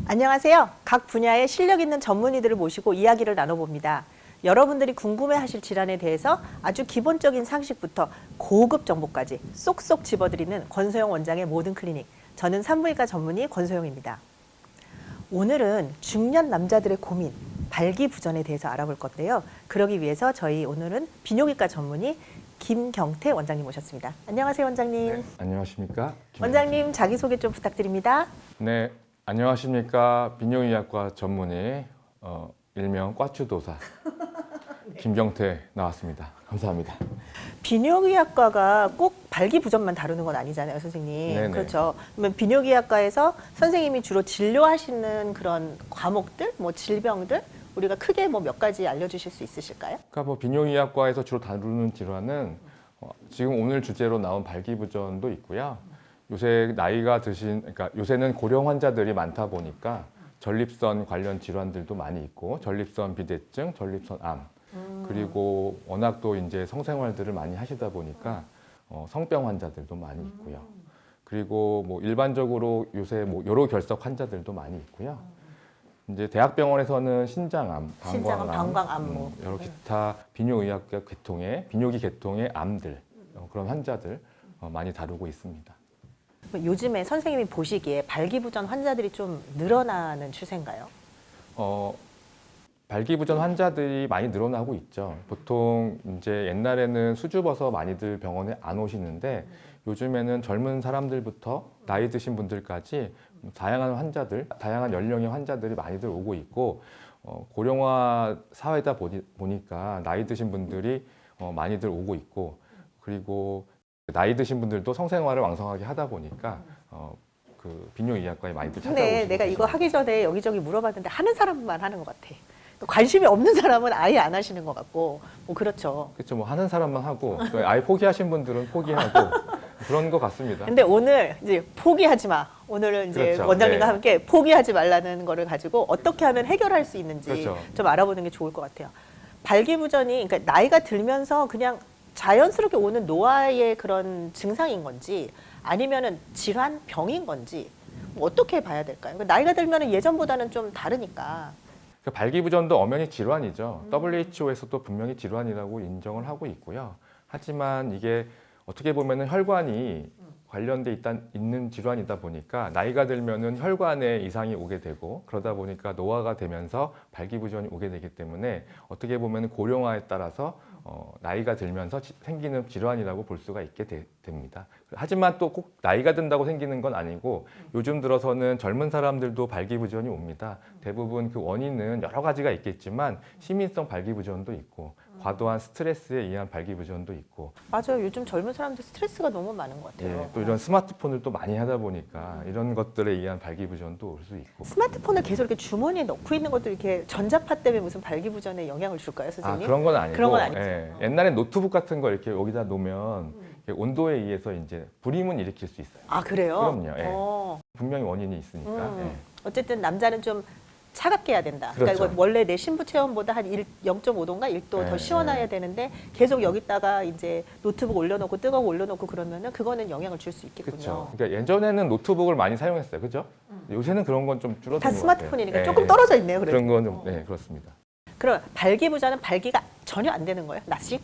안녕하세요. 각 분야의 실력 있는 전문의들을 모시고 이야기를 나눠봅니다. 여러분들이 궁금해하실 질환에 대해서 아주 기본적인 상식부터 고급 정보까지 쏙쏙 집어드리는 권소영 원장의 모든 클리닉. 저는 산부인과 전문의 권소영입니다. 오늘은 중년 남자들의 고민, 발기부전에 대해서 알아볼 건데요. 그러기 위해서 저희 오늘은 비뇨기과 전문의 김경태 원장님 모셨습니다. 안녕하세요, 원장님. 네, 안녕하십니까? 원장님 자기소개 좀 부탁드립니다. 네, 안녕하십니까? 비뇨의학과 전문의 일명 꽈추도사 김경태 나왔습니다. 감사합니다. 비뇨기학과가 꼭 발기부전만 다루는 건 아니잖아요, 선생님. 네네. 그렇죠. 그러면 비뇨기학과에서 선생님이 주로 진료하시는 그런 과목들, 뭐 질병들 우리가 크게 뭐 몇 가지 알려주실 수 있으실까요? 그러니까 뭐 비뇨의학과에서 주로 다루는 질환은 지금 오늘 주제로 나온 발기부전도 있고요. 요새 나이가 드신, 그러니까 요새는 고령 환자들이 많다 보니까 전립선 관련 질환들도 많이 있고, 전립선 비대증, 전립선 암, 그리고 워낙 또 이제 성생활들을 많이 하시다 보니까 성병 환자들도 많이 있고요. 그리고 뭐 일반적으로 요새 뭐 여러 결석 환자들도 많이 있고요. 이제 대학병원에서는 신장암, 방광암, 여러 기타 비뇨의학과 계통의 비뇨기 계통의 암들 그런 환자들 많이 다루고 있습니다. 요즘에 선생님이 보시기에 발기부전 환자들이 좀 늘어나는 추세인가요? 발기부전 환자들이 많이 늘어나고 있죠. 보통 이제 옛날에는 수줍어서 많이들 병원에 안 오시는데 요즘에는 젊은 사람들부터 나이 드신 분들까지 다양한 환자들, 다양한 연령의 환자들이 많이들 오고 있고 고령화 사회다 보니까 나이 드신 분들이 많이들 오고 있고 그리고 나이 드신 분들도 성생활을 왕성하게 하다 보니까 그 비뇨의학과에 많이들 찾아오시고 근데 내가 이거 하기 전에 여기저기 물어봤는데 하는 사람만 하는 것 같아. 관심이 없는 사람은 아예 안 하시는 것 같고 뭐 그렇죠. 그렇죠. 뭐 하는 사람만 하고 아예 포기하신 분들은 포기하고 그런 것 같습니다. 근데 오늘 이제 포기하지 마. 오늘은 이제 그렇죠. 원장님과 네. 함께 포기하지 말라는 거를 가지고 어떻게 하면 해결할 수 있는지 그렇죠. 좀 알아보는 게 좋을 것 같아요. 발기부전이 그러니까 나이가 들면서 그냥 자연스럽게 오는 노화의 그런 증상인 건지 아니면은 질환, 병인 건지 뭐 어떻게 봐야 될까요? 그러니까 나이가 들면은 예전보다는 좀 다르니까. 발기부전도 엄연히 질환이죠. WHO에서도 분명히 질환이라고 인정을 하고 있고요. 하지만 이게 어떻게 보면은 혈관이 관련돼 있는 질환이다 보니까 나이가 들면은 혈관에 이상이 오게 되고 그러다 보니까 노화가 되면서 발기부전이 오게 되기 때문에 어떻게 보면은 고령화에 따라서 나이가 들면서 생기는 질환이라고 볼 수가 있게 됩니다. 하지만 또 꼭 나이가 든다고 생기는 건 아니고 요즘 들어서는 젊은 사람들도 발기부전이 옵니다. 대부분 그 원인은 여러 가지가 있겠지만 시민성 발기부전도 있고 과도한 스트레스에 의한 발기부전도 있고 맞아요. 요즘 젊은 사람들 스트레스가 너무 많은 것 같아요. 예, 또 이런 스마트폰을 또 많이 하다 보니까 이런 것들에 의한 발기부전도 올 수 있고 스마트폰을 계속 이렇게 주머니에 넣고 있는 것도 이렇게 전자파 때문에 무슨 발기부전에 영향을 줄까요, 선생님? 그런 건 아니고 그런 건 아니죠. 예, 옛날에 노트북 같은 거 이렇게 여기다 놓으면 이렇게 온도에 의해서 이제 불임은 일으킬 수 있어요. 아, 그래요? 그럼요. 예. 분명히 원인이 있으니까. 예. 어쨌든 남자는 좀 차갑게 해야 된다. 그렇죠. 그러니까 이거 원래 내 신부 체온보다 한 0.5도인가 1도 더 네, 시원해야 되는데 계속 여기다가 이제 노트북 올려놓고 뜨거워 올려놓고 그러면은 그거는 영향을 줄 수 있겠군요. 그렇죠. 그러니까 예전에는 노트북을 많이 사용했어요. 그죠? 요새는 그런 건 좀 줄어든 다 것 스마트폰이니까 같아요. 조금 떨어져 있네요. 그래서. 그런 건 좀, 네, 그렇습니다. 그럼 발기부전은 발기가 전혀 안 되는 거예요? 낮씩?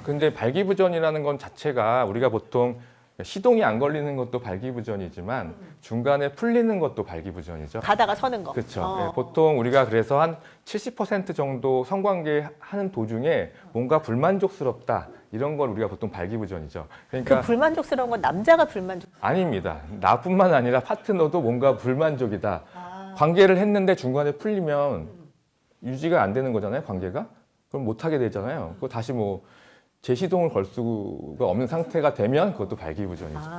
근데 발기부전이라는 건 자체가 우리가 보통 시동이 안 걸리는 것도 발기부전이지만 중간에 풀리는 것도 발기부전이죠. 가다가 서는 거. 그렇죠. 네, 보통 우리가 그래서 한 70% 정도 성관계 하는 도중에 뭔가 불만족스럽다 이런 걸 우리가 보통 발기부전이죠. 그러니까 그 불만족스러운 건 남자가 불만족. 아닙니다. 나뿐만 아니라 파트너도 뭔가 불만족이다. 관계를 했는데 중간에 풀리면 유지가 안 되는 거잖아요. 관계가. 그럼 못 하게 되잖아요. 그거 다시 뭐 재시동을 걸 수가 없는 상태가 되면 그것도 발기부전이죠.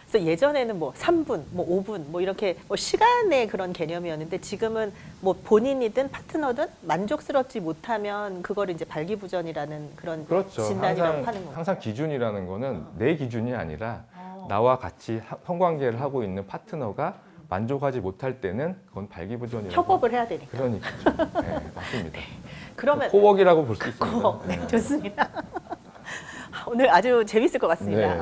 그래서 예전에는 뭐 3분, 뭐 5분, 뭐 이렇게 뭐 시간의 그런 개념이었는데 지금은 뭐 본인이든 파트너든 만족스럽지 못하면 그걸 이제 발기부전이라는 그런 그렇죠. 진단이라고 하는 거예요. 항상 기준이라는 거는 내 기준이 아니라 나와 같이 성관계를 하고 있는 파트너가 만족하지 못할 때는 그건 발기부전이라고. 협업을 해야 되니까. 그러니까. 네, 맞습니다. 그러면 코웍이라고 볼 수 있습니다. 코웍. 네, 좋습니다. 오늘 아주 재밌을 것 같습니다. 네.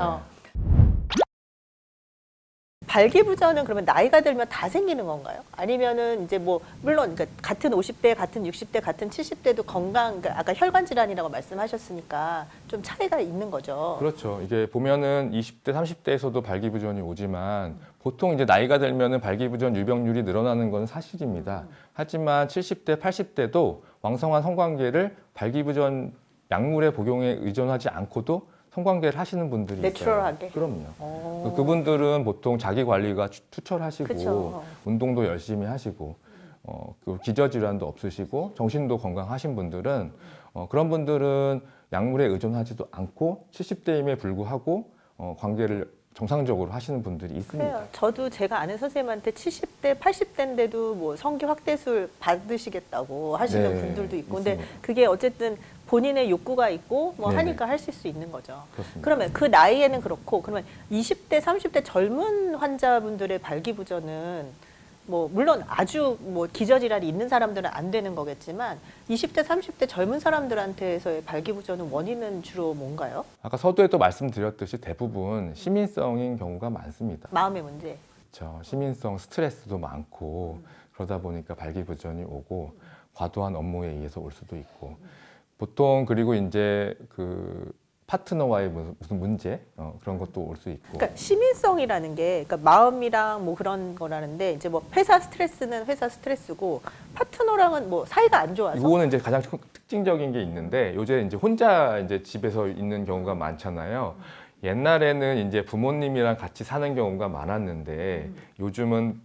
발기부전은 그러면 나이가 들면 다 생기는 건가요? 아니면은 이제 뭐 물론 그러니까 같은 50대, 같은 60대, 같은 70대도 건강, 그러니까 아까 혈관 질환이라고 말씀하셨으니까 좀 차이가 있는 거죠. 그렇죠. 이게 보면은 20대, 30대에서도 발기부전이 오지만 보통 이제 나이가 들면은 발기부전 유병률이 늘어나는 건 사실입니다. 하지만 70대, 80대도 왕성한 성관계를 발기부전 약물의 복용에 의존하지 않고도 성관계를 하시는 분들이 있어요. 내추럴하게? 그럼요. 오. 그분들은 보통 자기 관리가 투철하시고 그쵸. 운동도 열심히 하시고 그 기저질환도 없으시고 정신도 건강하신 분들은 그런 분들은 약물에 의존하지도 않고 70대임에 불구하고 관계를 정상적으로 하시는 분들이 있습니다. 그래요. 저도 제가 아는 선생님한테 70대, 80대인데도 뭐 성기 확대술 받으시겠다고 하시는 네, 분들도 있고, 근데 있습니다. 그게 어쨌든 본인의 욕구가 있고 뭐 네네. 하니까 하실 수 있는 거죠. 그렇습니다. 그러면 그 나이에는 그렇고, 그러면 20대, 30대 젊은 환자분들의 발기부전은 뭐 물론 아주 뭐 기저질환이 있는 사람들은 안 되는 거겠지만 20대, 30대 젊은 사람들한테서의 발기부전은 원인은 주로 뭔가요? 아까 서두에도 말씀드렸듯이 대부분 시민성인 경우가 많습니다. 마음의 문제. 그렇죠. 시민성 스트레스도 많고 그러다 보니까 발기부전이 오고 과도한 업무에 의해서 올 수도 있고 보통 그리고 이제 그 파트너와의 무슨 문제 그런 것도 올 수 있고. 그러니까 시민성이라는 게 그러니까 마음이랑 뭐 그런 거라는데 이제 뭐 회사 스트레스는 회사 스트레스고 파트너랑은 뭐 사이가 안 좋아서 이거는 이제 가장 특징적인 게 있는데 요새 이제 혼자 이제 집에서 있는 경우가 많잖아요. 옛날에는 이제 부모님이랑 같이 사는 경우가 많았는데 요즘은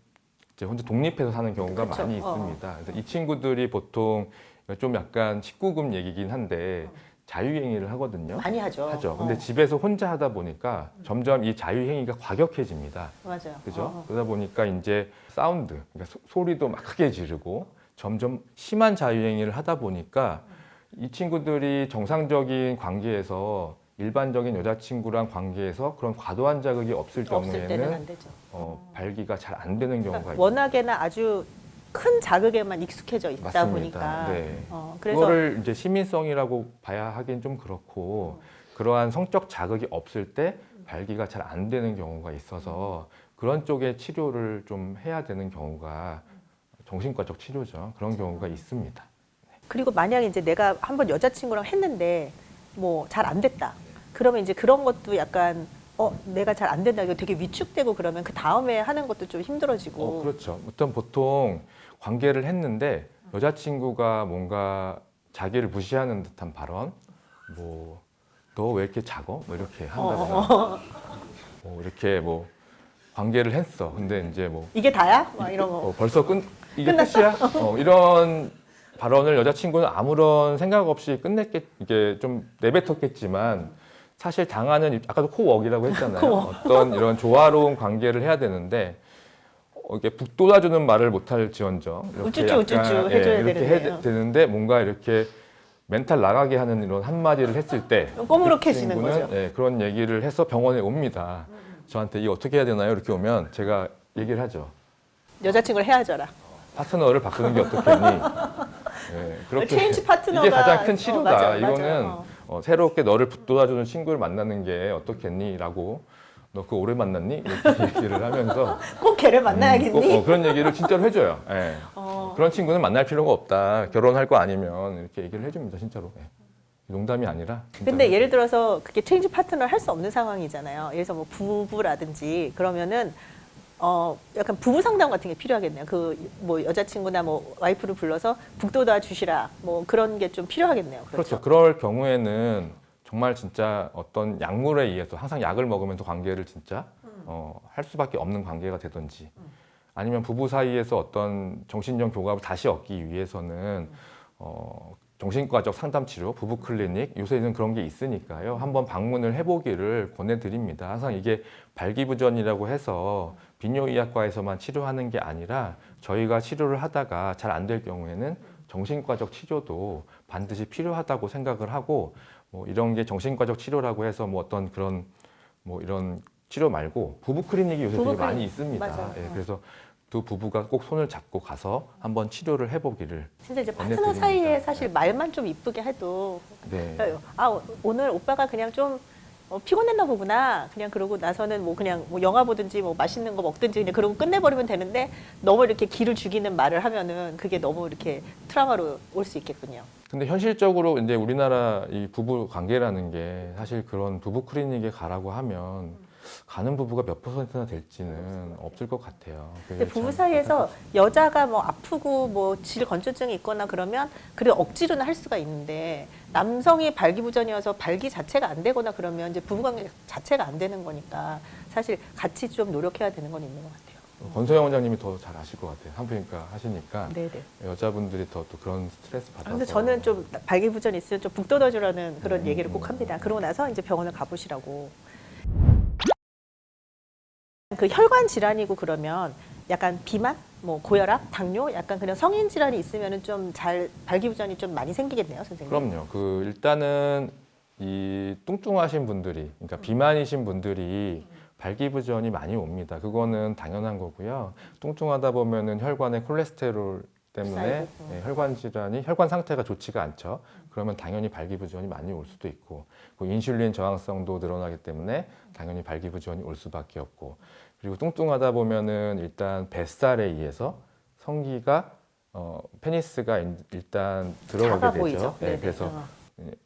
이제 혼자 독립해서 사는 경우가 그쵸. 많이 있습니다. 그래서 이 친구들이 보통 좀 약간 19금 얘기긴 한데 자유행위를 하거든요. 많이 하죠. 하죠. 근데 집에서 혼자 하다 보니까 점점 이 자유행위가 과격해집니다. 맞아요. 그죠? 그러다 보니까 이제 사운드, 그러니까 소리도 막 크게 지르고 점점 심한 자유행위를 하다 보니까 이 친구들이 정상적인 관계에서 일반적인 여자친구랑 관계에서 그런 과도한 자극이 없을 없을 때는 경우에는 안 되죠. 발기가 잘 안 되는 경우가 그러니까 있어요. 워낙에나 아주 큰 자극에만 익숙해져 있다 맞습니다. 보니까 네. 그래서 그거를 이제 시민성이라고 봐야 하긴 좀 그렇고 그러한 성적 자극이 없을 때 발기가 잘 안 되는 경우가 있어서 그런 쪽의 치료를 좀 해야 되는 경우가 정신과적 치료죠. 그런 경우가 있습니다. 그리고 만약에 이제 내가 한번 여자친구랑 했는데 뭐 잘 안 됐다. 그러면 이제 그런 것도 약간 내가 잘 안 된다. 이거 되게 위축되고 그러면 그 다음에 하는 것도 좀 힘들어지고. 그렇죠. 보통 관계를 했는데 여자친구가 뭔가 자기를 무시하는 듯한 발언, 뭐 너 왜 이렇게 작어? 뭐 이렇게 한다거나, 뭐 이렇게 뭐 관계를 했어. 근데 이제 뭐 이게 다야? 막 이런 거. 벌써 이게 끝이야? 이런 발언을 여자친구는 아무런 생각 없이 이게 좀 내뱉었겠지만 사실 당하는 아까도 코웍이라고 했잖아요. 코웍. 어떤 이런 조화로운 관계를 해야 되는데 이렇게 북돋아주는 말을 못할지언정 이렇게 우쭈쭈 우쭈쭈 해줘야 이렇게 되는데. 해야 되는데 뭔가 이렇게 멘탈 나가게 하는 이런 한마디를 했을 때 꼬무룩해지는 그 친구는, 거죠. 그런 얘기를 해서 병원에 옵니다. 저한테 이거 어떻게 해야 되나요? 이렇게 오면 제가 얘기를 하죠. 여자친구를 헤어져라. 파트너를 바꾸는 게 어떻겠니? 그렇게 체인지 파트너가 이게 가장 큰 치료다. 맞아요, 이거는 맞아요. 새롭게 너를 북돋아주는 친구를 만나는 게 어떻겠니? 라고 너 그 오래 만났니? 이렇게 얘기를 하면서 꼭 걔를 만나야겠니? 꼭, 그런 얘기를 진짜로 해줘요. 그런 친구는 만날 필요가 없다. 결혼할 거 아니면 이렇게 얘기를 해줍니다. 진짜로. 농담이 아니라. 진짜로. 근데 예를 들어서 그게 체인지 파트너를 할 수 없는 상황이잖아요. 예를 들어서 뭐 부부라든지 그러면은 약간 부부 상담 같은 게 필요하겠네요. 그 뭐 여자친구나 뭐 와이프를 불러서 북돋아 주시라 뭐 그런 게 좀 필요하겠네요. 그렇죠. 그럴 경우에는 정말 진짜 어떤 약물에 의해서 항상 약을 먹으면서 관계를 진짜 할 수밖에 없는 관계가 되든지 아니면 부부 사이에서 어떤 정신적 교감을 다시 얻기 위해서는 정신과적 상담 치료, 부부 클리닉 요새는 그런 게 있으니까요. 한번 방문을 해보기를 권해드립니다. 항상 이게 발기부전이라고 해서 비뇨의학과에서만 치료하는 게 아니라 저희가 치료를 하다가 잘 안 될 경우에는 정신과적 치료도 반드시 필요하다고 생각을 하고 뭐 이런 게 정신과적 치료라고 해서 뭐 어떤 그런 뭐 이런 치료 말고 부부 클리닉이 요새 되게 많이 있습니다. 맞아요. 그래서 두 부부가 꼭 손을 잡고 가서 한번 치료를 해보기를. 진짜 이제 파트너 권해드립니다. 사이에 사실 말만 좀 이쁘게 해도 네. 오늘 오빠가 그냥 좀 피곤했나 보구나. 그냥 그러고 나서는 뭐 그냥 뭐 영화 보든지 뭐 맛있는 거 먹든지 그냥 그러고 끝내버리면 되는데 너무 이렇게 기를 죽이는 말을 하면은 그게 너무 이렇게 트라우마로 올 수 있겠군요. 근데 현실적으로 이제 우리나라 이 부부 관계라는 게 사실 그런 부부 클리닉에 가라고 하면 가는 부부가 몇 %나 될지는 없을 것 같아요. 근데 부부 사이에서 여자가 뭐 아프고 뭐 질 건조증이 있거나 그러면 그래 억지로는 할 수가 있는데 남성이 발기부전이어서 발기 자체가 안 되거나 그러면 이제 부부관계 자체가 안 되는 거니까 사실 같이 좀 노력해야 되는 건 있는 것 같아요. 권소영 원장님이 더 잘 아실 것 같아요. 산부인과 하시니까 네네. 여자분들이 더 또 그런 스트레스 받아서. 근데 저는 좀 발기부전 있으면 좀 북 돋아주라는 그런 얘기를 꼭 합니다. 그러고 나서 이제 병원을 가보시라고. 그 혈관 질환이고 그러면 약간 비만, 뭐 고혈압, 당뇨, 약간 그냥 성인 질환이 있으면은 좀 잘 발기부전이 좀 많이 생기겠네요, 선생님. 그럼요. 그 일단은 이 뚱뚱하신 분들이, 그러니까 비만이신 분들이 발기부전이 많이 옵니다. 그거는 당연한 거고요. 뚱뚱하다 보면은 혈관에 콜레스테롤 때문에 쌓이고. 혈관 질환이 혈관 상태가 좋지가 않죠. 그러면 당연히 발기부전이 많이 올 수도 있고, 그 인슐린 저항성도 늘어나기 때문에 당연히 발기부전이 올 수밖에 없고, 그리고 뚱뚱하다 보면은 일단 뱃살에 의해서 성기가 페니스가 일단 작아 들어가게 되죠. 보이죠. 네, 네네. 그래서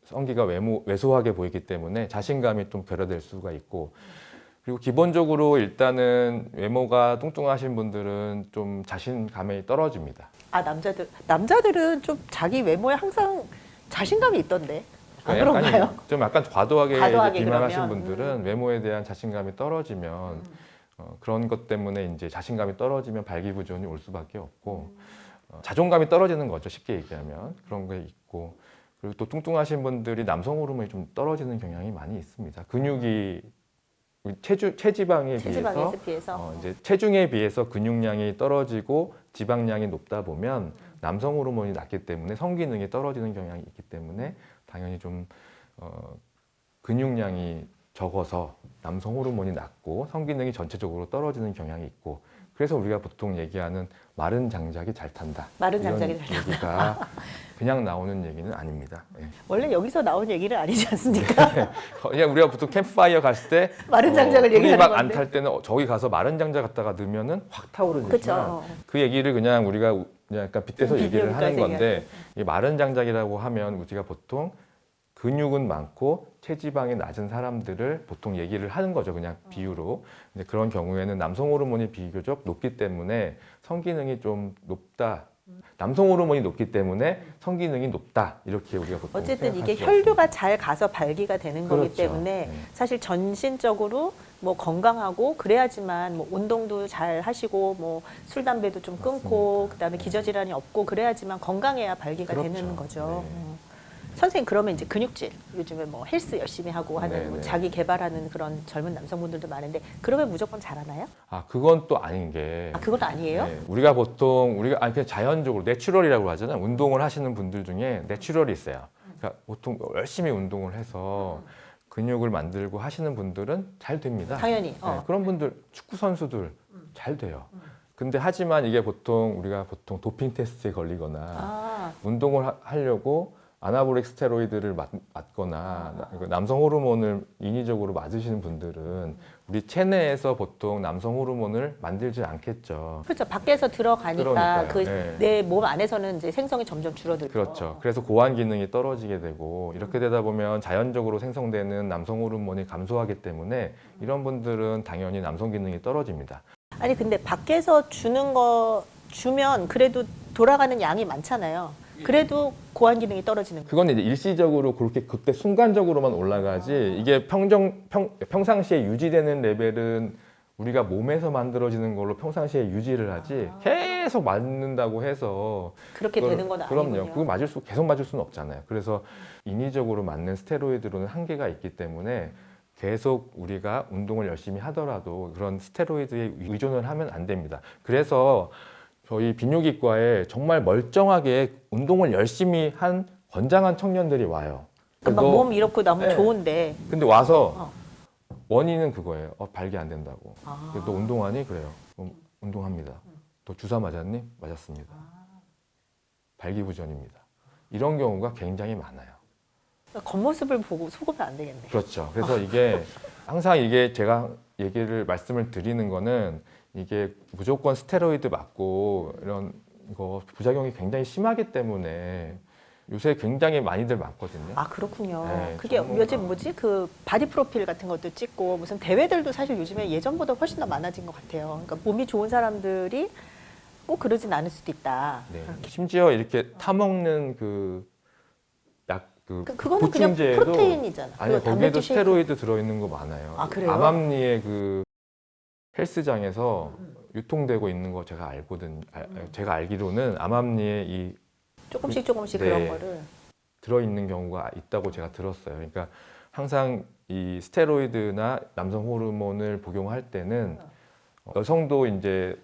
성기가 왜소하게 보이기 때문에 자신감이 좀 결여될 수가 있고, 그리고 기본적으로 일단은 외모가 뚱뚱하신 분들은 좀 자신감이 떨어집니다. 아, 남자들은 좀 자기 외모에 항상 자신감이 있던데. 아, 그러니까 그런가요? 좀 약간 과도하게 과도하게 비만하신 그러면? 분들은 외모에 대한 자신감이 떨어지면 그런 것 때문에 이제 자신감이 떨어지면 발기부전이 올 수밖에 없고 자존감이 떨어지는 거죠. 쉽게 얘기하면 그런 게 있고, 그리고 또 뚱뚱하신 분들이 남성 호르몬이 좀 떨어지는 경향이 많이 있습니다. 근육이 체지방에 비해서 이제 체중에 비해서 근육량이 떨어지고 지방량이 높다 보면 남성 호르몬이 낮기 때문에 성기능이 떨어지는 경향이 있기 때문에 당연히 좀 근육량이 적어서 남성 호르몬이 낮고 성기능이 전체적으로 떨어지는 경향이 있고, 그래서 우리가 보통 얘기하는 마른 장작이 잘 탄다. 마른 이런 장작이 잘 탄다. 얘기가 그냥 나오는 얘기는 아닙니다. 예. 원래 여기서 나온 얘기는 아니지 않습니까? 그냥 우리가 보통 캠프파이어 갔을 때 마른 장작을 불이 얘기하는 막 안 건데. 탈 때는 저기 가서 마른 장작 갖다가 넣으면은 확 타오르지만 그렇죠. 그 얘기를 그냥 우리가 그냥 약간 빗대서 얘기를 하는 비교까지 건데, 이 마른 장작이라고 하면 우리가 보통 근육은 많고 체지방이 낮은 사람들을 보통 얘기를 하는 거죠. 그냥 비유로. 근데 그런 경우에는 남성 호르몬이 비교적 높기 때문에 성기능이 좀 높다. 남성 호르몬이 높기 때문에 성기능이 높다. 이렇게 우리가 보통 어쨌든 이게 생각할 수가 있습니다. 혈류가 잘 가서 발기가 되는 거기 그렇죠. 때문에 네. 사실 전신적으로 뭐 건강하고 그래야지만 뭐 운동도 잘 하시고 뭐 술 담배도 좀 끊고 맞습니다. 그다음에 기저질환이 없고 그래야지만 건강해야 발기가 그렇죠. 되는 거죠. 네. 선생님 그러면 이제 근육질 요즘에 뭐 헬스 열심히 하고 하는 뭐 네네. 자기 개발하는 그런 젊은 남성분들도 많은데 그러면 무조건 잘하나요? 아, 그건 또 아닌 게 아 그건 아니에요? 네, 우리가 보통 아니 그냥 자연적으로 내추럴이라고 하잖아요. 운동을 하시는 분들 중에 내추럴이 있어요. 그러니까 보통 열심히 운동을 해서 근육을 만들고 하시는 분들은 잘 됩니다. 당연히. 네, 그런 분들 축구 선수들 잘 돼요. 근데 하지만 이게 우리가 보통 도핑 테스트에 걸리거나 아, 운동을 하려고 아나볼릭 스테로이드를 맞거나 남성 호르몬을 인위적으로 맞으시는 분들은 우리 체내에서 보통 남성 호르몬을 만들지 않겠죠. 그렇죠. 밖에서 들어가니까 그러니까요. 그 네. 내 몸 안에서는 이제 생성이 점점 줄어들고. 그렇죠. 그래서 고환 기능이 떨어지게 되고 이렇게 되다 보면 자연적으로 생성되는 남성 호르몬이 감소하기 때문에 이런 분들은 당연히 남성 기능이 떨어집니다. 아니 근데 밖에서 주면 그래도 돌아가는 양이 많잖아요. 그래도 고환 기능이 떨어지는 거예요. 그건 이제 일시적으로 그때 순간적으로만 올라가지, 이게 평상시에 유지되는 레벨은 우리가 몸에서 만들어지는 걸로 평상시에 유지를 하지 계속 맞는다고 해서 그렇게 되는 건 그럼요. 아니군요. 그거 계속 맞을 수는 없잖아요. 그래서 인위적으로 맞는 스테로이드로는 한계가 있기 때문에 계속 우리가 운동을 열심히 하더라도 그런 스테로이드에 의존을 하면 안 됩니다. 그래서 저희 비뇨기과에 정말 멀쩡하게 운동을 열심히 한 건장한 청년들이 와요. 그러니까 막 몸 이렇고 너무 네. 좋은데. 근데 와서 원인은 그거예요. 발기 안 된다고. 아. 너 운동하니? 그래요. 운동합니다. 너 주사 맞았니? 맞았습니다. 발기부전입니다. 이런 경우가 굉장히 많아요. 겉모습을 보고 속으면 안 되겠네. 그렇죠. 그래서 이게 항상 이게 제가 말씀을 드리는 거는 이게 무조건 스테로이드 맞고 이런 거 부작용이 굉장히 심하기 때문에 요새 굉장히 많이들 맞거든요. 아, 그렇군요. 네, 그게 전문가. 요즘 뭐지? 그 바디 프로필 같은 것도 찍고 무슨 대회들도 사실 요즘에 예전보다 훨씬 더 많아진 것 같아요. 그러니까 몸이 좋은 사람들이 꼭 그러진 않을 수도 있다. 네. 심지어 이렇게 타먹는 그거는 그냥 보충제에도 프로테인이잖아. 아니 그거 거기에도 단백질 쉐이크. 스테로이드 들어있는 거 많아요. 아, 그래요? 암암리의 그 헬스장에서 유통되고 있는 거 제가 알거든. 제가 알기로는 암암리의 이 조금씩 네. 그런 거를. 들어있는 경우가 있다고 제가 들었어요. 그러니까 항상 이 스테로이드나 남성 호르몬을 복용할 때는 여성도 이제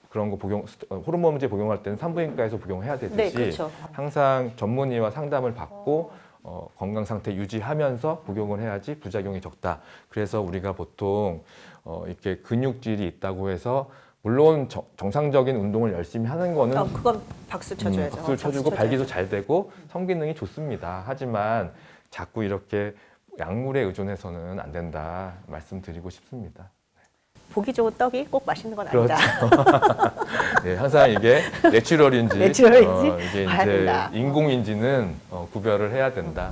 그런 거 호르몬제 복용할 때는 산부인과에서 복용해야 되듯이 네, 그렇죠. 항상 전문의와 상담을 받고 건강 상태 유지하면서 복용을 해야지 부작용이 적다. 그래서 우리가 보통 이렇게 근육질이 있다고 해서 물론 정상적인 운동을 열심히 하는 거는 그건 박수 쳐줘야죠. 박수를 쳐주고 발기도 잘 되고 성기능이 좋습니다. 하지만 자꾸 이렇게 약물에 의존해서는 안 된다 말씀드리고 싶습니다. 보기 좋은 떡이 꼭 맛있는 건 그렇죠. 아니다. 네, 항상 이게 내추럴인지, 내추럴인지 이게 봐야 이제 된다. 인공인지는 구별을 해야 된다.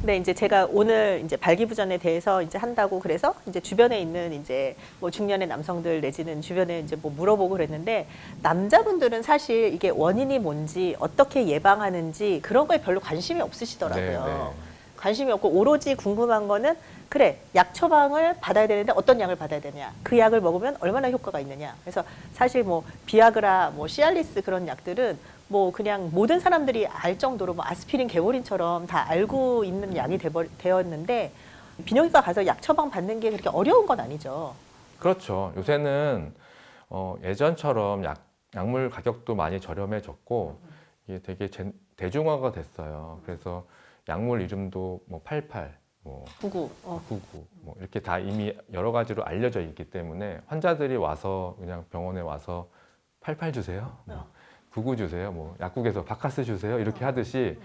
네, 이제 제가 오늘 이제 발기부전에 대해서 이제 한다고 그래서 이제 주변에 있는 이제 뭐 중년의 남성들 내지는 주변에 이제 뭐 물어보고 그랬는데 남자분들은 사실 이게 원인이 뭔지 어떻게 예방하는지 그런 거에 별로 관심이 없으시더라고요. 네, 네. 관심이 없고 오로지 궁금한 거는 그래, 약 처방을 받아야 되는데 어떤 약을 받아야 되냐, 그 약을 먹으면 얼마나 효과가 있느냐. 그래서 사실 뭐 비아그라, 뭐 시알리스 그런 약들은 뭐 그냥 모든 사람들이 알 정도로 뭐 아스피린, 개보린처럼 다 알고 있는 약이 되었는데 비뇨기과 가서 약 처방 받는 게 그렇게 어려운 건 아니죠. 그렇죠. 요새는 예전처럼 약물 가격도 많이 저렴해졌고 이게 되게 대중화가 됐어요. 그래서 약물 이름도 뭐 88, 뭐 99. 99, 뭐 이렇게 다 이미 여러 가지로 알려져 있기 때문에 환자들이 와서 그냥 병원에 와서 88 주세요, 뭐 99 주세요, 뭐 약국에서 바카스 주세요 이렇게 하듯이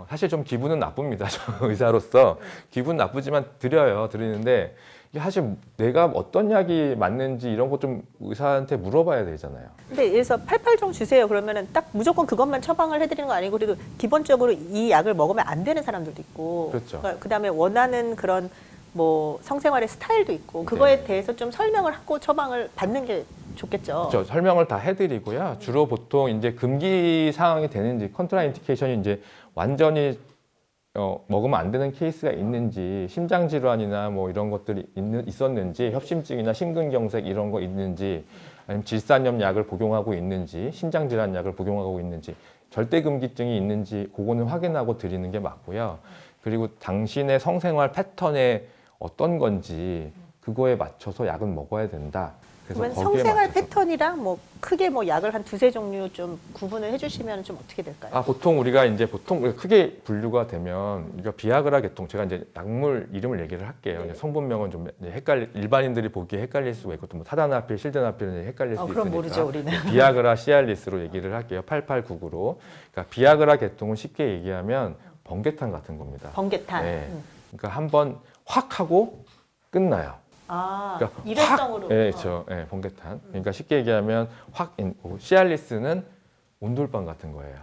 사실 좀 기분은 나쁩니다. 저 의사로서 기분 나쁘지만 드리는데 이게 사실 내가 어떤 약이 맞는지 이런 거 좀 의사한테 물어봐야 되잖아요. 근데 그래서 88 좀 주세요. 그러면은 딱 무조건 그것만 처방을 해드리는 거 아니고 그래도 기본적으로 이 약을 먹으면 안 되는 사람들도 있고, 그렇죠. 그다음에 원하는 그런 뭐 성생활의 스타일도 있고 그거에 네. 대해서 좀 설명을 하고 처방을 받는 게 좋겠죠. 그렇죠. 설명을 다 해드리고요. 주로 보통 이제 금기 사항이 되는지 컨트라인디케이션이 이제 완전히 먹으면 안 되는 케이스가 있는지, 심장 질환이나 뭐 이런 것들이 있었는지, 협심증이나 심근경색 이런 거 있는지, 아니면 질산염 약을 복용하고 있는지, 심장 질환 약을 복용하고 있는지, 절대금기증이 있는지 그거는 확인하고 드리는 게 맞고요. 그리고 당신의 성생활 패턴에 어떤 건지 그거에 맞춰서 약은 먹어야 된다. 그래서 그러면 거기에 성생활 맞춰서. 패턴이랑 뭐 크게 뭐 약을 한 두세 종류 좀 구분을 해주시면 좀 어떻게 될까요? 보통 우리가 크게 분류가 되면 우리가 비아그라 계통, 제가 이제 약물 이름을 얘기를 할게요. 이제 성분명은 좀 일반인들이 보기에 헷갈릴 수가 있고, 또 뭐 타다나필, 실드나필은 헷갈릴 수 그럼 있으니까. 모르죠, 우리는. 비아그라, 시알리스로 얘기를 할게요. 8899로. 그러니까 비아그라 계통은 쉽게 얘기하면 번개탄 같은 겁니다. 번개탄. 네. 그러니까 한번 확 하고 끝나요. 그러니까 일회성으로. 그렇죠. 네, 번개탄. 그러니까 쉽게 얘기하면 시알리스는 온돌방 같은 거예요.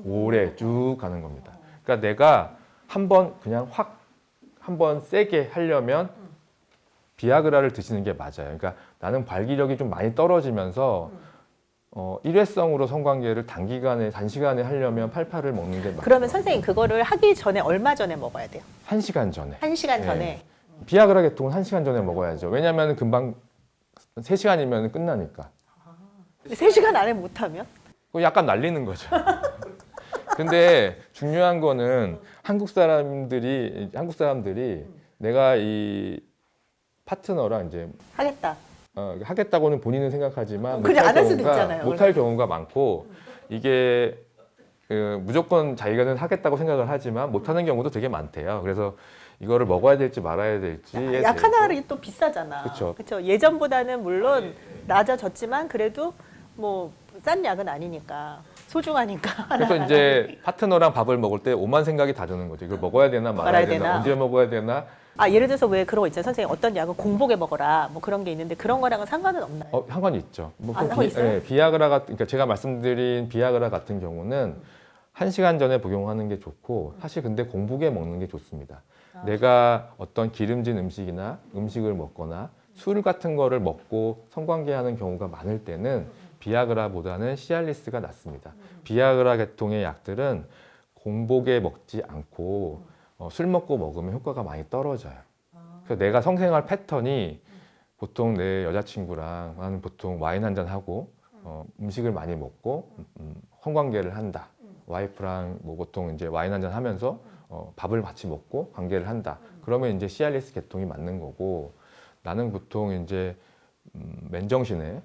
오래 쭉 가는 겁니다. 그러니까 내가 한번 그냥 한번 세게 하려면 비아그라를 드시는 게 맞아요. 그러니까 나는 발기력이 좀 많이 떨어지면서 일회성으로 성관계를 단시간에 하려면 88을 먹는 게 맞아요. 그러면 선생님 그거를 하기 전에 얼마 전에 먹어야 돼요? 1시간 전에. 1시간 네. 전에. 비아그라 계통은 1시간 전에 먹어야죠. 왜냐하면 금방 3시간이면 끝나니까. 3시간 안에 못하면? 그거 약간 날리는 거죠. 근데 중요한 거는 한국 사람들이 내가 이 파트너랑 이제 하겠다. 하겠다고는 본인은 생각하지만 그냥 안 할 수도 있잖아요. 못할 경우가 많고, 이게 무조건 자기가 하겠다고 생각을 하지만 못하는 경우도 되게 많대요. 그래서 이거를 먹어야 될지 말아야 될지에 약 대해서. 하나를 또 비싸잖아. 그쵸. 그렇죠. 예전보다는 물론 낮아졌지만 그래도 뭐 싼 약은 아니니까 소중하니까. 그래서 이제 파트너랑 밥을 먹을 때 오만 생각이 다 드는 거죠. 이걸 먹어야 되나 말아야 되나, 언제 먹어야 되나. 예를 들어서 왜 그런 거 있잖아요. 선생님 어떤 약은 공복에 먹어라 뭐 그런 게 있는데 그런 거랑은 상관은 없나요? 상관이 있죠. 뭐 상관 있어요? 비아그라 같은, 그러니까 제가 말씀드린 비아그라 같은 경우는 1시간 전에 복용하는 게 좋고, 사실 근데 공복에 먹는 게 좋습니다. 내가 어떤 기름진 음식이나 음식을 먹거나 술 같은 거를 먹고 성관계하는 경우가 많을 때는 비아그라보다는 시알리스가 낫습니다. 비아그라 계통의 약들은 공복에 먹지 않고 술 먹고 먹으면 효과가 많이 떨어져요. 그래서 내가 성생활 패턴이 보통 내 여자친구랑 나는 보통 와인 한잔 하고 음식을 많이 먹고 성관계를 한다. 와이프랑 뭐 보통 이제 와인 한잔 하면서 밥을 같이 먹고 관계를 한다. 그러면 이제 시알리스 계통이 맞는 거고, 나는 보통 이제 맨정신에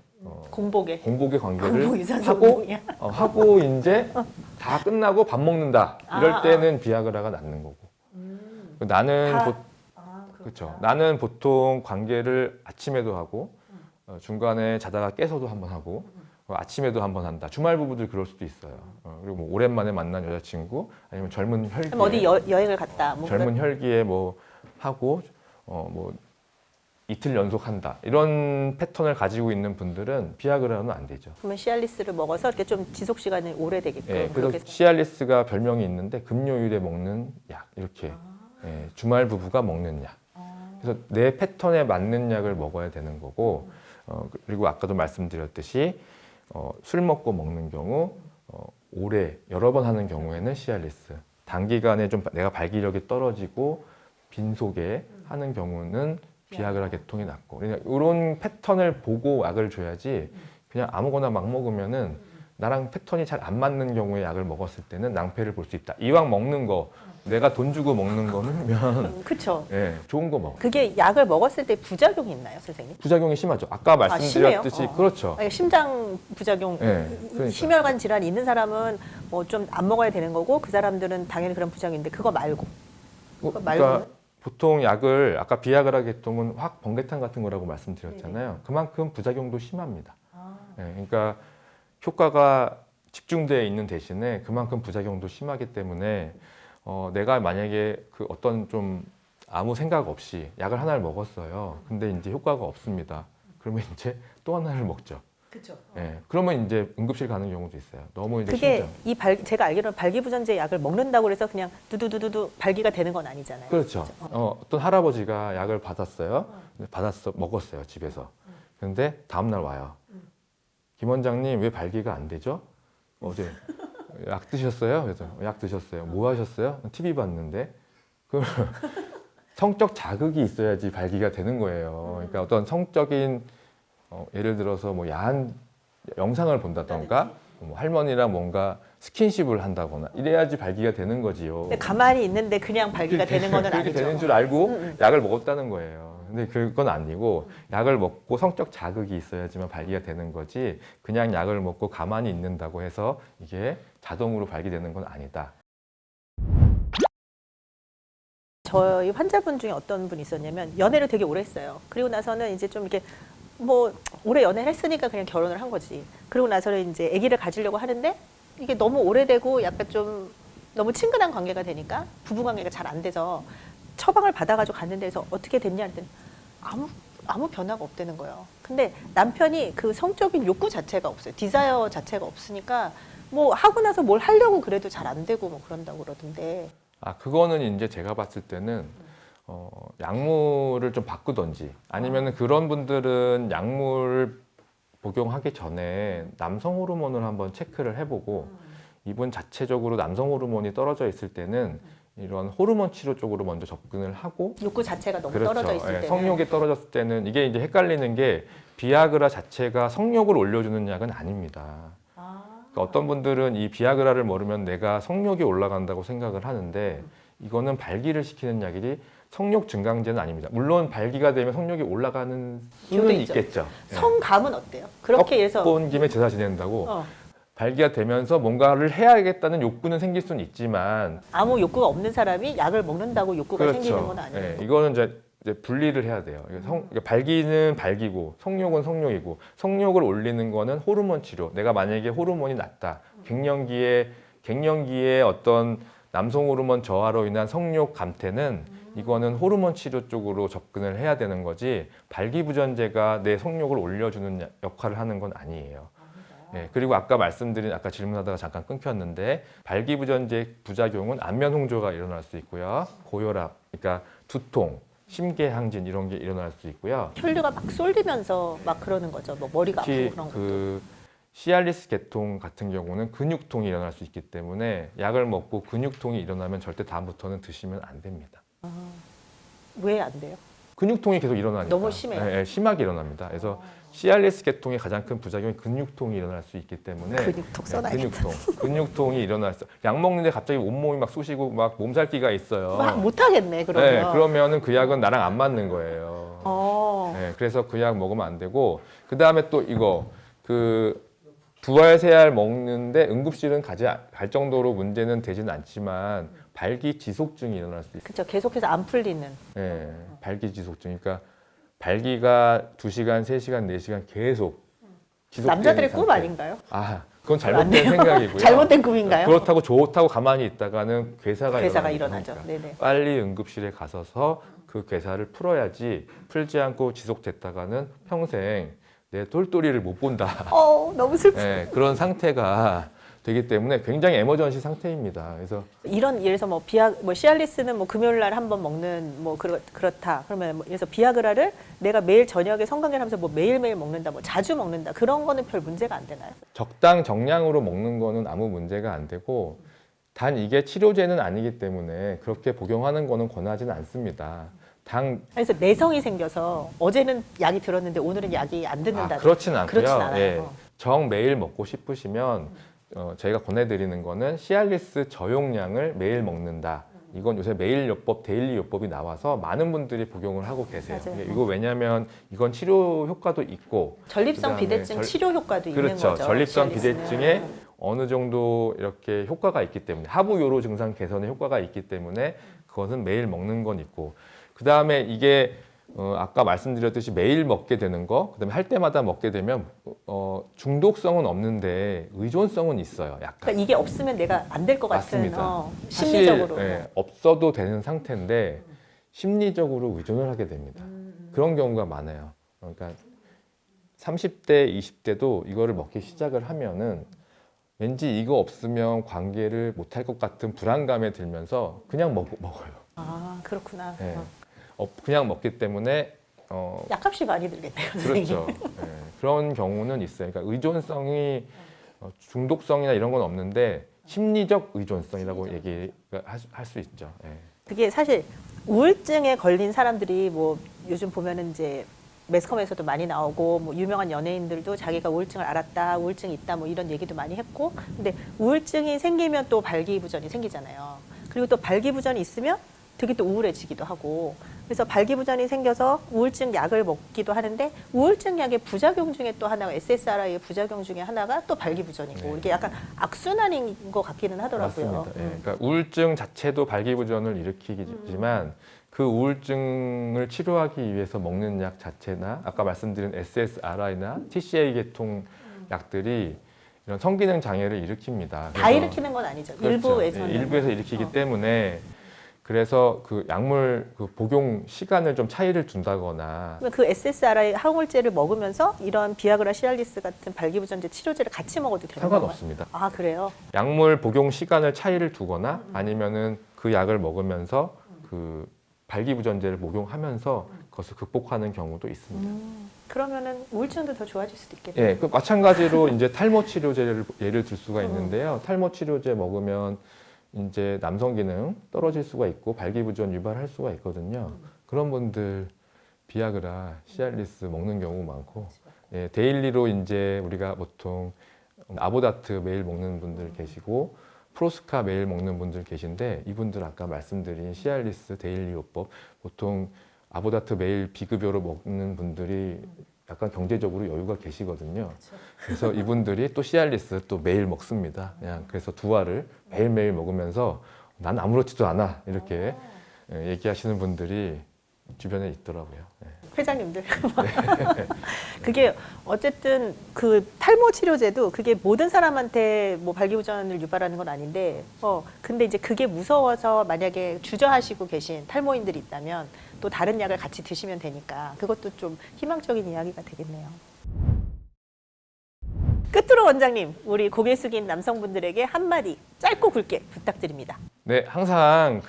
공복에 관계를 공복 유산소 하고 운동이야. 하고 이제 다 끝나고 밥 먹는다. 이럴 때는 비아그라가 낫는 거고. 나는 그렇죠. 나는 보통 관계를 아침에도 하고 중간에 자다가 깨서도 한번 하고 아침에도 한번 한다. 주말 부부들 그럴 수도 있어요. 그리고 뭐 오랜만에 만난 여자친구 아니면 젊은 혈기에 어디 여행을 갔다. 뭐 젊은 혈기에 뭐 하고 뭐 이틀 연속한다. 이런 패턴을 가지고 있는 분들은 비아그라는 안 되죠. 그러면 시알리스를 먹어서 이렇게 좀 지속 시간이 오래되게끔. 예, 그렇게 그래서 시알리스가 별명이 있는데 금요일에 먹는 약 이렇게 예, 주말 부부가 먹는 약. 그래서 내 패턴에 맞는 약을 먹어야 되는 거고, 그리고 아까도 말씀드렸듯이 술 먹고 먹는 경우 오래 여러 번 하는 경우에는 시알리스. 단기간에 좀 내가 발기력이 떨어지고 빈속에 하는 경우는 비아그라 계통이 낫고. 그러니까 이런 패턴을 보고 약을 줘야지 그냥 아무거나 막 먹으면은 나랑 패턴이 잘 안 맞는 경우에 약을 먹었을 때는 낭패를 볼 수 있다. 이왕 먹는 거 내가 돈 주고 먹는 거는 그렇죠. 예, 좋은 거 먹어. 그게 약을 먹었을 때 부작용이 있나요, 선생님? 부작용이 심하죠. 아까 말씀드렸듯이 심해요? 그렇죠. 아니, 심장 부작용, 그러니까. 심혈관 질환이 있는 사람은 뭐 좀 안 먹어야 되는 거고 그 사람들은 당연히 그런 부작용인데 그거 말고. 그거 말고는? 그러니까 보통 약을 아까 비아그라 계통은 확 번개탄 같은 거라고 말씀드렸잖아요. 그만큼 부작용도 심합니다. 그러니까 효과가 집중되어 있는 대신에 그만큼 부작용도 심하기 때문에 내가 만약에 그 어떤 좀 아무 생각 없이 약을 하나를 먹었어요. 근데 이제 효과가 없습니다. 그러면 이제 또 하나를 먹죠. 그렇죠. 그러면 이제 응급실 가는 경우도 있어요. 너무 이제 그게 심정. 제가 알기로는 발기부전제 약을 먹는다고 해서 그냥 두두두두두 발기가 되는 건 아니잖아요. 그렇죠. 어떤 할아버지가 약을 받았어요. 먹었어요, 집에서. 근데 다음날 와요. 김 원장님, 왜 발기가 안 되죠? 어제 약 드셨어요? 그래서 약 드셨어요. 뭐 하셨어요? TV 봤는데. 그 성적 자극이 있어야지 발기가 되는 거예요. 그러니까 어떤 성적인 예를 들어서 뭐 야한 영상을 본다던가 뭐 할머니랑 뭔가 스킨십을 한다거나 이래야지 발기가 되는 거지요. 근데 가만히 있는데 그냥 발기가 되는 건 그렇게 아니죠. 되는 줄 알고 약을 먹었다는 거예요. 근데 그건 아니고 약을 먹고 성적 자극이 있어야지만 발기가 되는 거지, 그냥 약을 먹고 가만히 있는다고 해서 이게 자동으로 발기되는 건 아니다. 저희 환자분 중에 어떤 분이 있었냐면 연애를 되게 오래 했어요. 그리고 나서는 이제 좀 이렇게 뭐 오래 연애를 했으니까 그냥 결혼을 한 거지. 그리고 나서는 이제 아기를 가지려고 하는데 이게 너무 오래되고 약간 좀 너무 친근한 관계가 되니까 부부 관계가 잘 안 돼서 처방을 받아가지고 갔는데 그래서 어떻게 됐냐 했더니 아무 변화가 없다는 거예요. 근데 남편이 그 성적인 욕구 자체가 없어요. 디자이어 자체가 없으니까 뭐 하고 나서 뭘 하려고 그래도 잘 안 되고 뭐 그런다고 그러던데. 그거는 이제 제가 봤을 때는 약물을 좀 바꾸던지 아니면은 그런 분들은 약물 복용하기 전에 남성 호르몬을 한번 체크를 해보고 이분 자체적으로 남성 호르몬이 떨어져 있을 때는 이런 호르몬 치료 쪽으로 먼저 접근을 하고, 욕구 자체가 너무 그렇죠. 떨어져 있을 때는. 성욕이 떨어졌을 때는 이게 이제 헷갈리는 게 비아그라 자체가 성욕을 올려주는 약은 아닙니다. 그러니까 어떤 분들은 이 비아그라를 먹으면 내가 성욕이 올라간다고 생각을 하는데 이거는 발기를 시키는 약이지 성욕 증강제는 아닙니다. 물론 발기가 되면 성욕이 올라가는 수는 있겠죠. 성감은 어때요? 그렇게 해서 온 김에 제사 지낸다고 발기가 되면서 뭔가를 해야겠다는 욕구는 생길 수는 있지만 아무 욕구가 없는 사람이 약을 먹는다고 욕구가 그렇죠. 생기는 건 아니에요. 이거는 이제 이제 분리를 해야 돼요. 그러니까 발기는 발기고 성욕은 성욕이고 성욕을 올리는 거는 호르몬 치료. 내가 만약에 호르몬이 낮다. 갱년기에 어떤 남성 호르몬 저하로 인한 성욕 감퇴는 이거는 호르몬 치료 쪽으로 접근을 해야 되는 거지 발기부전제가 내 성욕을 올려주는 역할을 하는 건 아니에요. 네, 그리고 아까 질문하다가 잠깐 끊겼는데 발기부전제 부작용은 안면 홍조가 일어날 수 있고요. 고혈압, 그러니까 두통, 심계항진 이런 게 일어날 수 있고요. 혈류가 막 쏠리면서 막 그러는 거죠. 뭐 머리가 아프고 그런 것도. 시알리스 계통 같은 경우는 근육통이 일어날 수 있기 때문에 약을 먹고 근육통이 일어나면 절대 다음부터는 드시면 안 됩니다. 왜 안 돼요? 근육통이 계속 일어나니까. 너무 심해요. 네, 심하게 일어납니다. 그래서 시알리스 계통의 가장 큰 부작용이 근육통이 일어날 수 있기 때문에 근육통 써놔야겠다. 근육통이 일어날 수. 약 먹는데 갑자기 온몸이 막 쑤시고 막 몸살기가 있어요. 막 못하겠네 그러면. 네, 그러면은 그 약은 나랑 안 맞는 거예요. 네, 그래서 그 약 먹으면 안 되고 그 다음에 또 이거 부활세알 먹는데 응급실은 갈 정도로 문제는 되지는 않지만 발기 지속증이 일어날 수 있어요. 그렇죠. 계속해서 안 풀리는. 네, 발기 지속증. 그러니까 발기가 2시간, 3시간, 4시간 계속 지속되는 남자들의 꿈 상태. 아닌가요? 그건 잘못된 생각이고요. 잘못된 꿈인가요? 그렇다고 좋다고 가만히 있다가는 괴사가 일어나죠. 거니까. 네네. 빨리 응급실에 가서서 그 괴사를 풀어야지 풀지 않고 지속됐다가는 평생 내 똘똘이를 못 본다. 너무 슬퍼. 네, 그런 상태가 되기 때문에 굉장히 에머전시 상태입니다. 그래서 이런 예를 들어서 시알리스는 금요일 날 한 번 먹는 그렇다. 그러면 그래서 비아그라를 내가 매일 저녁에 성관계를 하면서 매일매일 먹는다, 자주 먹는다. 그런 거는 별 문제가 안 되나요? 적당 정량으로 먹는 거는 아무 문제가 안 되고 단 이게 치료제는 아니기 때문에 그렇게 복용하는 거는 권하지는 않습니다. 그래서 내성이 생겨서 어제는 약이 들었는데 오늘은 약이 안 듣는다. 그렇진 않고요. 그렇진 않아요. 예, 정 매일 먹고 싶으시면 저희가 권해드리는 거는 시알리스 저용량을 매일 먹는다. 이건 요새 매일요법, 데일리요법이 나와서 많은 분들이 복용을 하고 계세요. 맞아요. 이거 왜냐하면 이건 치료 효과도 있고 전립선 그다음에 비대증 치료 효과도 있는 그렇죠. 거죠. 전립선 시알리스는. 비대증에 어느 정도 이렇게 효과가 있기 때문에 하부 요로 증상 개선에 효과가 있기 때문에 그것은 매일 먹는 건 있고 그 다음에 이게 아까 말씀드렸듯이 매일 먹게 되는 거, 그다음에 할 때마다 먹게 되면 중독성은 없는데 의존성은 있어요. 약간. 그러니까 이게 없으면 내가 안 될 것 같은 맞습니다. 심리적으로. 사실, 없어도 되는 상태인데 심리적으로 의존을 하게 됩니다. 그런 경우가 많아요. 그러니까 30대, 20대도 이거를 먹기 시작을 하면은 왠지 이거 없으면 관계를 못할 것 같은 불안감에 들면서 그냥 먹어요. 그렇구나. 네. 그냥 먹기 때문에 약값이 많이 들겠네요. 선생님. 그렇죠. 네. 그런 경우는 있어요. 그러니까 의존성이 중독성이나 이런 건 없는데 심리적 의존성이라고 얘기할 수 있죠. 네. 그게 사실 우울증에 걸린 사람들이 요즘 보면은 이제 매스컴에서도 많이 나오고 유명한 연예인들도 자기가 우울증을 알았다, 우울증이 있다 이런 얘기도 많이 했고, 근데 우울증이 생기면 또 발기부전이 생기잖아요. 그리고 또 발기부전이 있으면 되게 또 우울해지기도 하고, 그래서 발기부전이 생겨서 우울증 약을 먹기도 하는데 우울증 약의 부작용 중에 또 하나가 SSRI의 부작용 중에 하나가 또 발기부전이고 네. 이게 약간 악순환인 것 같기는 하더라고요. 맞습니다. 예, 그러니까 우울증 자체도 발기부전을 일으키지만 그 우울증을 치료하기 위해서 먹는 약 자체나 아까 말씀드린 SSRI나 TCA 계통 약들이 이런 성기능 장애를 일으킵니다. 다 일으키는 건 아니죠. 그렇죠. 일부에서는. 일부에서 일으키기 때문에 그래서 그 약물 복용 시간을 좀 차이를 둔다거나 그러면 그 SSRI 항우울제를 먹으면서 이런 비아그라, 시알리스 같은 발기부전제 치료제를 같이 먹어도 되는 건가요? 상관없습니다. 그래요? 약물 복용 시간을 차이를 두거나 아니면은 그 약을 먹으면서 그 발기부전제를 복용하면서 그것을 극복하는 경우도 있습니다. 그러면은 우울증도 더 좋아질 수도 있겠네요. 예, 그 마찬가지로 이제 탈모 치료제를 예를 들 수가 있는데요. 탈모 치료제 먹으면 이제 남성 기능 떨어질 수가 있고 발기부전 유발할 수가 있거든요. 그런 분들 비아그라, 시알리스 먹는 경우 많고, 예, 데일리로 이제 우리가 보통 아보다트 매일 먹는 분들 계시고 프로스카 매일 먹는 분들 계신데 이분들 아까 말씀드린 시알리스 데일리요법 보통 아보다트 매일 비급여로 먹는 분들이 약간 경제적으로 여유가 계시거든요. 그래서 이분들이 또 시알리스 또 매일 먹습니다. 그냥 그래서 두 알을 매일매일 먹으면서 난 아무렇지도 않아 이렇게 얘기하시는 분들이 주변에 있더라고요. 네. 회장님들. 그게 어쨌든 그 탈모 치료제도 그게 모든 사람한테 뭐 발기부전을 유발하는 건 아닌데, 근데 이제 그게 무서워서 만약에 주저하시고 계신 탈모인들이 있다면 또 다른 약을 같이 드시면 되니까 그것도 좀 희망적인 이야기가 되겠네요. 끝으로 원장님, 우리 고개 숙인 남성분들에게 한마디 짧고 굵게 부탁드립니다. 네, 항상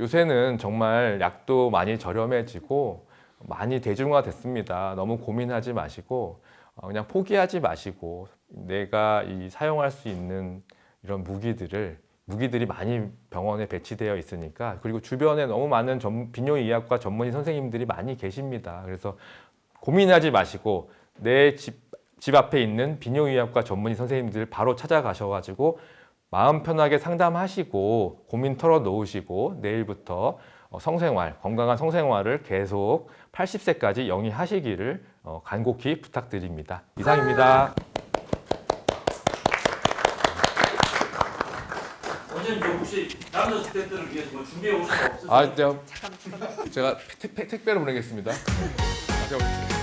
요새는 정말 약도 많이 저렴해지고 많이 대중화됐습니다. 너무 고민하지 마시고 그냥 포기하지 마시고 내가 사용할 수 있는 이런 무기들이 많이 병원에 배치되어 있으니까, 그리고 주변에 너무 많은 비뇨의학과 전문의 선생님들이 많이 계십니다. 그래서 고민하지 마시고 내 집 앞에 있는 비뇨의학과 전문의 선생님들 바로 찾아가셔가지고 마음 편하게 상담하시고 고민 털어놓으시고 내일부터 건강한 성생활을 계속 80세까지 영위하시기를 간곡히 부탁드립니다. 이상입니다. 원장님, 저 혹시 남자 스태프들을 위해서 뭐 준비해 오신 거 없으세요? 제가 택배로 보내겠습니다. 제가